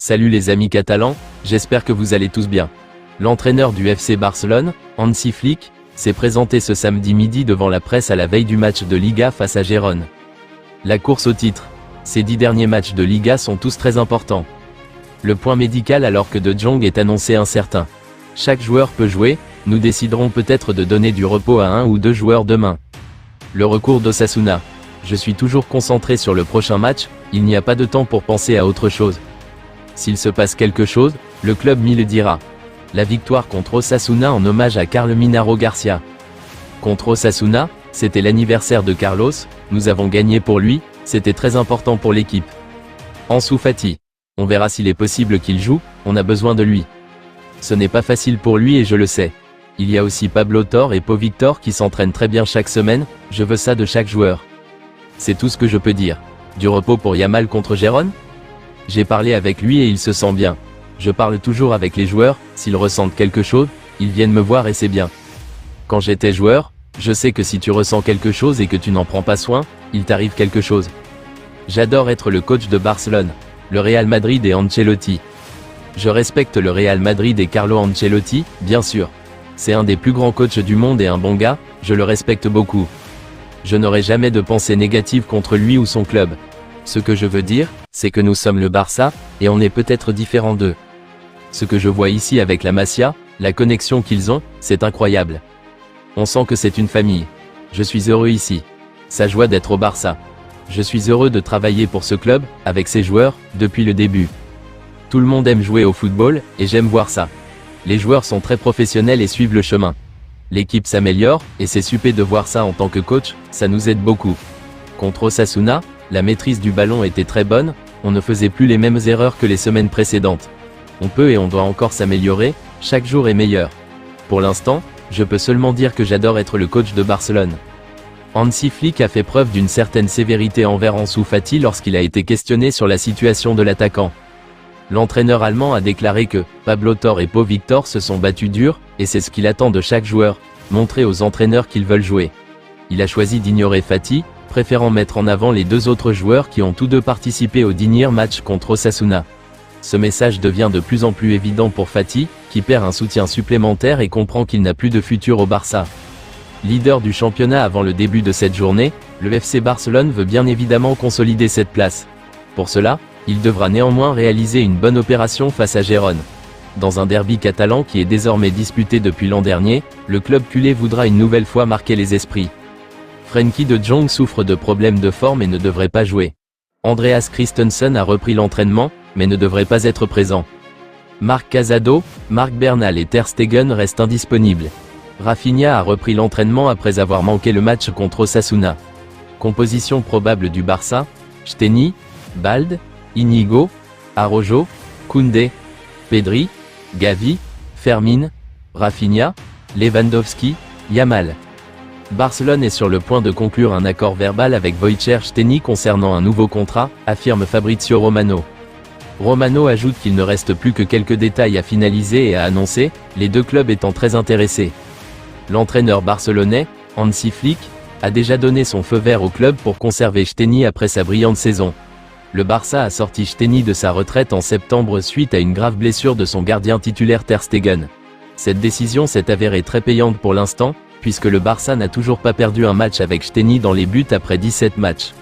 Salut les amis catalans, j'espère que vous allez tous bien. L'entraîneur du FC Barcelone, Hansi Flick, s'est présenté ce samedi midi devant la presse à la veille du match de Liga face à Gérone. La course au titre. Ces 10 derniers matchs de Liga sont tous très importants. Le point médical alors que De Jong est annoncé incertain. Chaque joueur peut jouer, nous déciderons peut-être de donner du repos à un ou deux joueurs demain. Le recours d'Osasuna. Je suis toujours concentré sur le prochain match, il n'y a pas de temps pour penser à autre chose. S'il se passe quelque chose, le club m'y le dira. La victoire contre Osasuna en hommage à Carlos Minaro Garcia. Contre Osasuna, c'était l'anniversaire de Carlos, nous avons gagné pour lui, c'était très important pour l'équipe. Ansu Fati. On verra s'il est possible qu'il joue, on a besoin de lui. Ce n'est pas facile pour lui et je le sais. Il y a aussi Pablo Torre et Pau Victor qui s'entraînent très bien chaque semaine, je veux ça de chaque joueur. C'est tout ce que je peux dire. Du repos pour Yamal contre Gérone ? J'ai parlé avec lui et il se sent bien. Je parle toujours avec les joueurs, s'ils ressentent quelque chose, ils viennent me voir et c'est bien. Quand j'étais joueur, je sais que si tu ressens quelque chose et que tu n'en prends pas soin, il t'arrive quelque chose. J'adore être le coach de Barcelone, le Real Madrid et Ancelotti. Je respecte le Real Madrid et Carlo Ancelotti, bien sûr. C'est un des plus grands coachs du monde et un bon gars, je le respecte beaucoup. Je n'aurai jamais de pensée négative contre lui ou son club. Ce que je veux dire, c'est que nous sommes le Barça, et on est peut-être différents d'eux. Ce que je vois ici avec la Masia, la connexion qu'ils ont, c'est incroyable. On sent que c'est une famille. Je suis heureux ici. Ça joie d'être au Barça. Je suis heureux de travailler pour ce club, avec ses joueurs, depuis le début. Tout le monde aime jouer au football, et j'aime voir ça. Les joueurs sont très professionnels et suivent le chemin. L'équipe s'améliore, et c'est super de voir ça en tant que coach, ça nous aide beaucoup. Contre Osasuna, la maîtrise du ballon était très bonne, on ne faisait plus les mêmes erreurs que les semaines précédentes. On peut et on doit encore s'améliorer, chaque jour est meilleur. Pour l'instant, je peux seulement dire que j'adore être le coach de Barcelone. Hansi Flick a fait preuve d'une certaine sévérité envers Ansu Fati lorsqu'il a été questionné sur la situation de l'attaquant. L'entraîneur allemand a déclaré que Pablo Torre et Pau Victor se sont battus dur, et c'est ce qu'il attend de chaque joueur, montrer aux entraîneurs qu'ils veulent jouer. Il a choisi d'ignorer Fati, préférant mettre en avant les deux autres joueurs qui ont tous deux participé au dernier match contre Osasuna. Ce message devient de plus en plus évident pour Fati, qui perd un soutien supplémentaire et comprend qu'il n'a plus de futur au Barça. Leader du championnat avant le début de cette journée, le FC Barcelone veut bien évidemment consolider cette place. Pour cela, il devra néanmoins réaliser une bonne opération face à Gérone. Dans un derby catalan qui est désormais disputé depuis l'an dernier, le club culé voudra une nouvelle fois marquer les esprits. Frenkie de Jong souffre de problèmes de forme et ne devrait pas jouer. Andreas Christensen a repris l'entraînement, mais ne devrait pas être présent. Marc Casado, Marc Bernal et Ter Stegen restent indisponibles. Rafinha a repris l'entraînement après avoir manqué le match contre Osasuna. Composition probable du Barça, Steny, Balde, Inigo, Araujo, Koundé, Pedri, Gavi, Fermin, Rafinha, Lewandowski, Yamal. Barcelone est sur le point de conclure un accord verbal avec Wojciech Steny concernant un nouveau contrat, affirme Fabrizio Romano. Romano ajoute qu'il ne reste plus que quelques détails à finaliser et à annoncer, les deux clubs étant très intéressés. L'entraîneur barcelonais, Hansi Flick, a déjà donné son feu vert au club pour conserver Steny après sa brillante saison. Le Barça a sorti Steny de sa retraite en septembre suite à une grave blessure de son gardien titulaire Ter Stegen. Cette décision s'est avérée très payante pour l'instant, puisque le Barça n'a toujours pas perdu un match avec Steny dans les buts après 17 matchs.